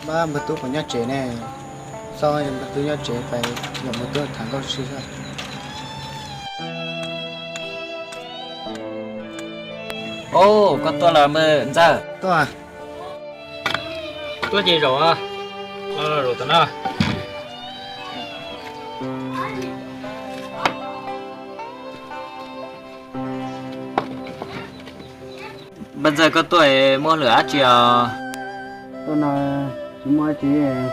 ba một tuổi của nhau trẻ này sau này một tuổi nhau trẻ phải nhập một tuổi thằng con sư ra Ồ, con tôi là mơ giờ. tôi à Tôi gì rồi à? Rồi tao nói. Bây giờ con tuổi mua lửa chiều. tôi nói chúng moi chỉ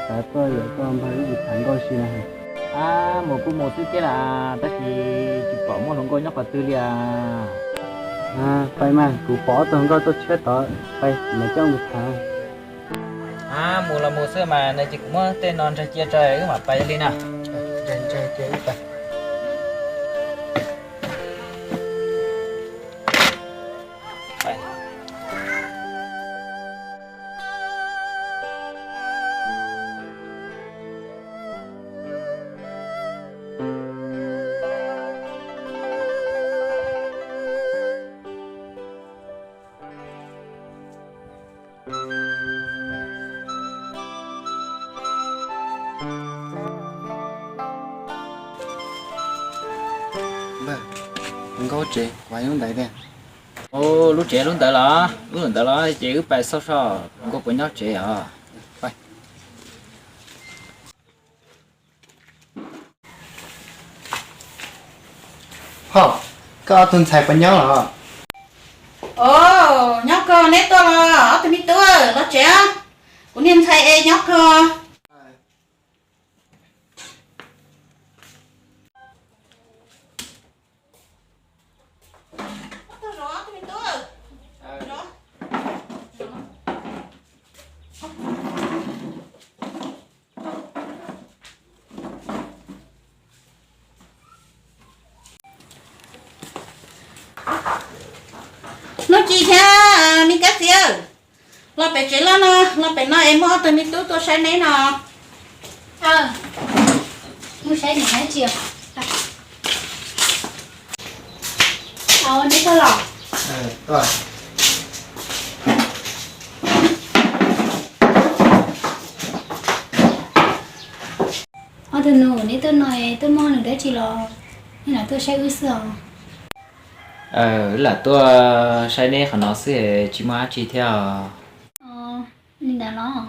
phải tôi ở con phải bị thằng con sư này À, một thứ kia là ta chỉ có một lòng coi nhóc và tư liền. à phải mà cụ bỏ tôi không có tôi chết rồi phải mà cho một thằng À, mùa là mùa xưa mà này chỉ cũng tên non ra chia trời cái mà bay lên nào. trên chơi chơi phải Bay. vâng không có trẻ quay không đấy đây Ô, lúc trẻ lúc tới đó chỉ cứ bài sâu sâu, không có bữa nhóc trẻ à. phải họ có tuần sai bên nhau hả Ồ, nhóc cơ nét to ở tụi mình tôi nó trẻ cũng nên thay e nhóc cơ. Nó chi thế mình cắt tiêu lo phải chế lo phải nói em tụi mình tôi sai nấy nó mua sẽ để hai triệu đấy thôi lọ rồi tôi nổ nếu tôi nói tôi mong được đấy chỉ lọ nên là tôi sẽ ư sợ Là tôi sai này khả nó sẽ chỉ mà chỉ theo. nên đã nó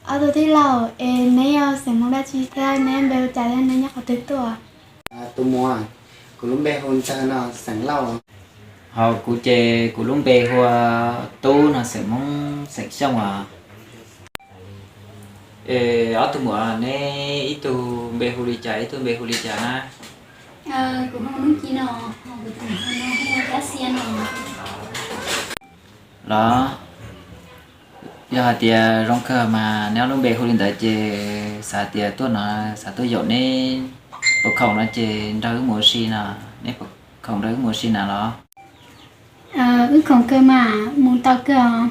tôi thấy lâu nếu sẽ mong đã chỉ theo nên bây giờ nên nên nhắc họ tới tôi tôi mua cụ lúc bé hôn cha nó sáng lâu Họ cụ chè cụ lúc bè hoa tu nó sẽ mong sạch xong à. Ở tụi mùa nè ít tu bè hồ đi chạy ít tu bè hồ đi chạy na. cũng không đúng chi nó họ bị tụi nó không có xe nó Đó. Giờ thì rong cơ mà nếu lúc bè hồ đi chạy chè xả thì tôi nó xả tôi dọn nè bậc không nó chè ra cái mùa xì nè nè bậc không ra cái mùa xì nào đó. không cơ mà muốn tao cơ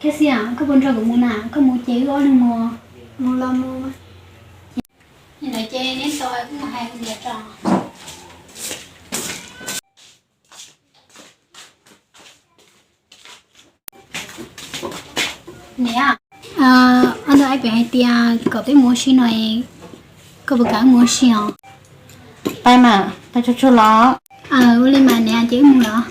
cái gì có bên trong của muốn nào có muốn chế gói đừng mua lo mua như này chế nên tôi cũng một hai con đẹp tròn nè anh nói về hai tia có cái mua xí này có một cái mua xí à tay mà tay cho nó lên mà nè chế mua đó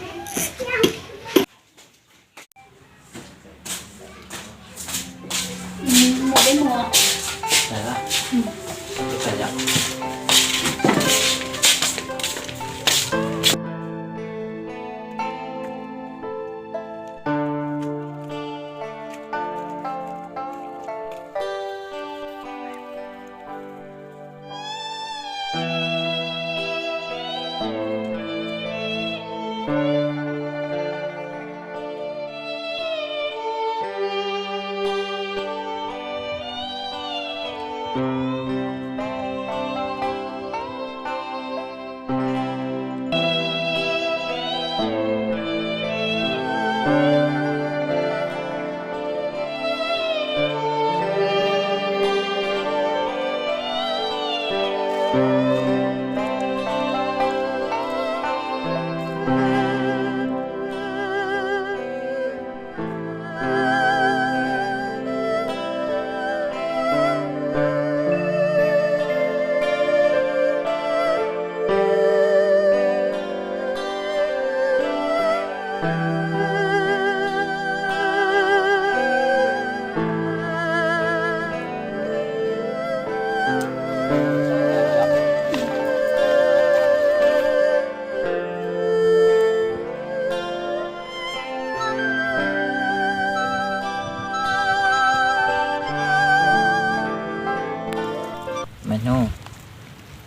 mua cái mua Đấy đó. Phải vậy.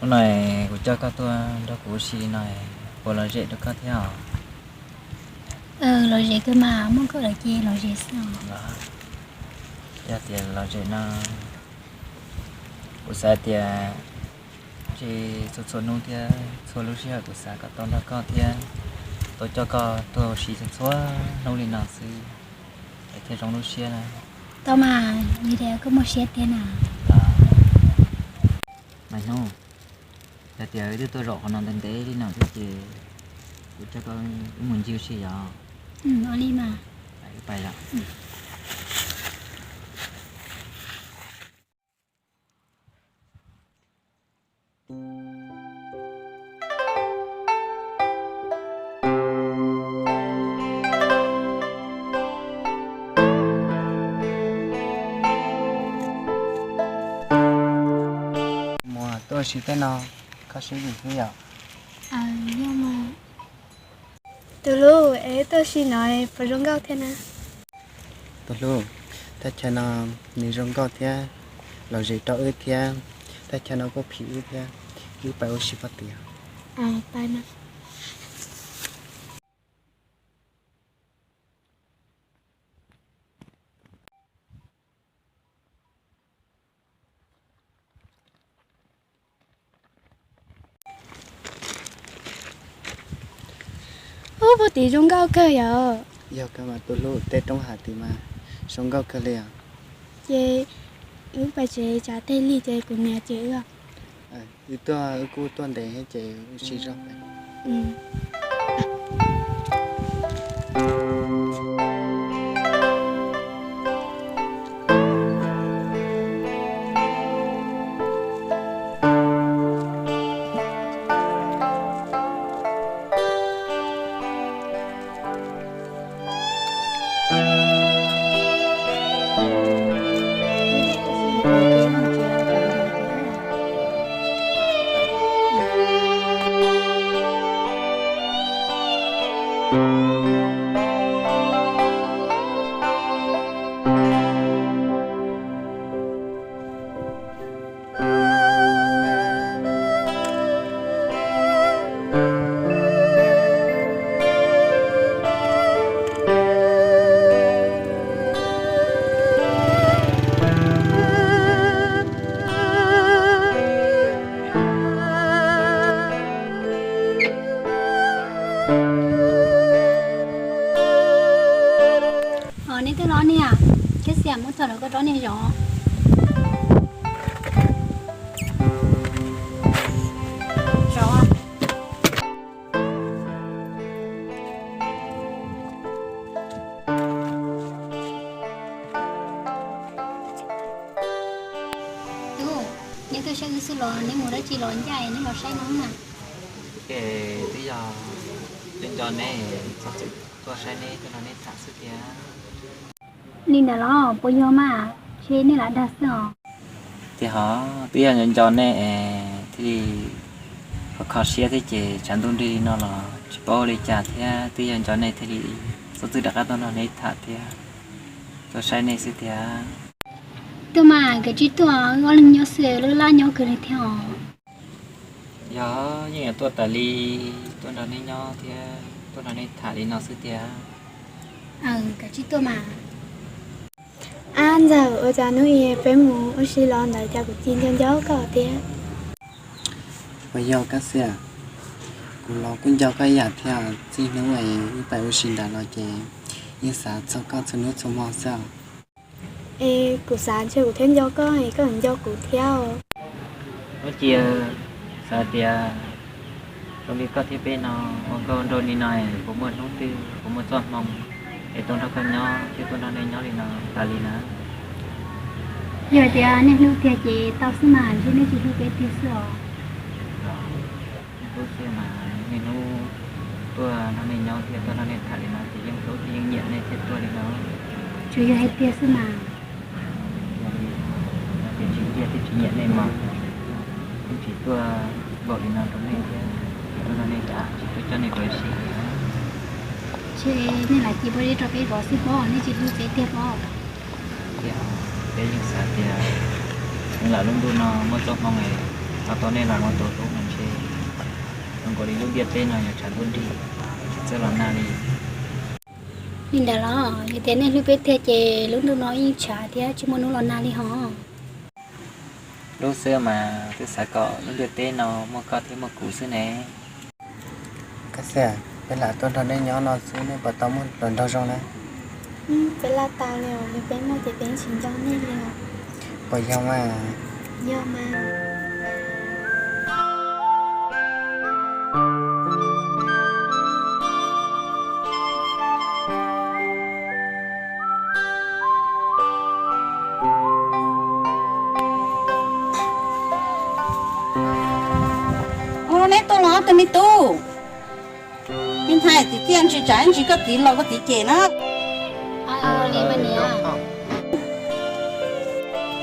con này của cho các tôi đó của xí này của là dễ được các theo lo gì cơ mà muốn có là chi lo gì sao đó giá tiền là dễ nó của xã tiền chỉ số nông thì số lúc xưa của xã các tôi đã có thì tôi cho có tôi xí số nông đi nào xí để theo trong lúc xưa này tao mà như thế có một xe tiền à mày nô giá tiền thì tôi rõ còn non tinh tế đi nào thì của cho có muốn chiêu xí à ở đi mà phải là mùa tôi chỉ tên nào có sử dụng cái gì nhưng mà từ lúc ấy tôi xin nói phải rong gạo thế nào tôi luôn ta cho nó mình rong có thế là gì đó ơi thế ta cho nó có phí thế cứ phải ở xí phát tiền tại mà bố tí rong gạo cơ giờ giờ cái mà tôi luôn tết trong hạt thì mà rong có cái liền chị ước bà chị trả tên ly chị của nhà chị à tôi cô tuần đểให้chị xí rong ừ. nên tôi nói nè cái xe muốn thở nó có đó nè rõ rõ nhưng tôi sẽ cứ lò nếu mua đó chỉ lò dài nếu lò say nóng nè cái bây giờ lên cho này sắp xếp tôi sai này cho nó nên thả sức kia nên là nó bây giờ mà chế nên là đặt rồi thì họ bây giờ nhận cho này thì họ khó xe thì chỉ chẳng đúng đi nó là chỉ bao đi trả thì bây giờ cho này thì số tự đặt ra nó nên thả thì tôi sai này sẽ thì tôi mà cái chuyện tôi gọi là nhớ sửa rồi là nhớ cái theo giờ như là tôi tali tôi nói nên nhau thì tôi nói nên thả đi nó sẽ thì cái chuyện tôi mà anh giờ ở nhà nuôi phải mua ở xí lon để cho cuộc chiến cho cháu có tiền bây giờ các xe cô lo cũng cho cái nhà theo chỉ nếu mà phải ở xin đã nói chị nhưng sao cho con cho nó cho mong sao cuộc sáng chơi của thêm cháu có hay có hình cháu của theo nó chia sao thì trong đi có thiết bị nó còn rồi đi này cũng một nút tiêu cũng một giọt mong để tôi nó cần nhau chứ tôi nó nên nhau thì nó là gì nữa giờ thì nên lúc thì chị tao xin mà chứ nên chị lúc cái tiền sửa tôi sẽ mà nên nó tôi nó nên nhau thì tôi nó nên thả đi nó thì những số thì những nhiệt này chết tôi thì nó chủ yếu hết tiền xin mà thì chỉ nhiệt này mà chỉ tôi gọi đi nó trong này thì tôi nó nên trả chỉ tôi cho này với gì chứ nên là chị bây giờ cho cái bỏ xí bỏ nên chị lúc cái tiền bỏ cái những sao thì là luôn luôn nó mất cho mong này tao nên là ngon tổ tốt mình chơi không có đi lúc biết tên nào nhà trả luôn đi sẽ làm nào đi mình đã lo như thế nên lúc biết thế chị lúc nó nói trả thì chứ muốn nó lo nào đi hả lúc xưa mà tôi sẽ có lúc biết tên nào mà có thêm một cú xưa nè cái xe bên là tôi nên nhỏ nó xíu nên bà tao muốn lần đâu trong này Vậy là tao liều vì bé nó thì bé xin cho nên liều bởi do mà do mà ô nè tôi lo tôi mi tu hiện tại thì tiền chỉ trả chỉ có tí lo có tí chè nó đi mà nè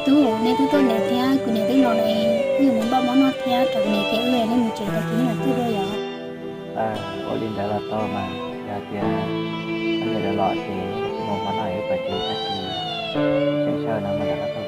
tu này tôi này theo của này tôi lo này như muốn bao món nó theo trong này theo người nên mình chỉ là cái là tôi rồi à có liên đã là to mà nhà kia anh người đã lọt thì một món này phải chịu cách thì sẽ chơi nó mà đã có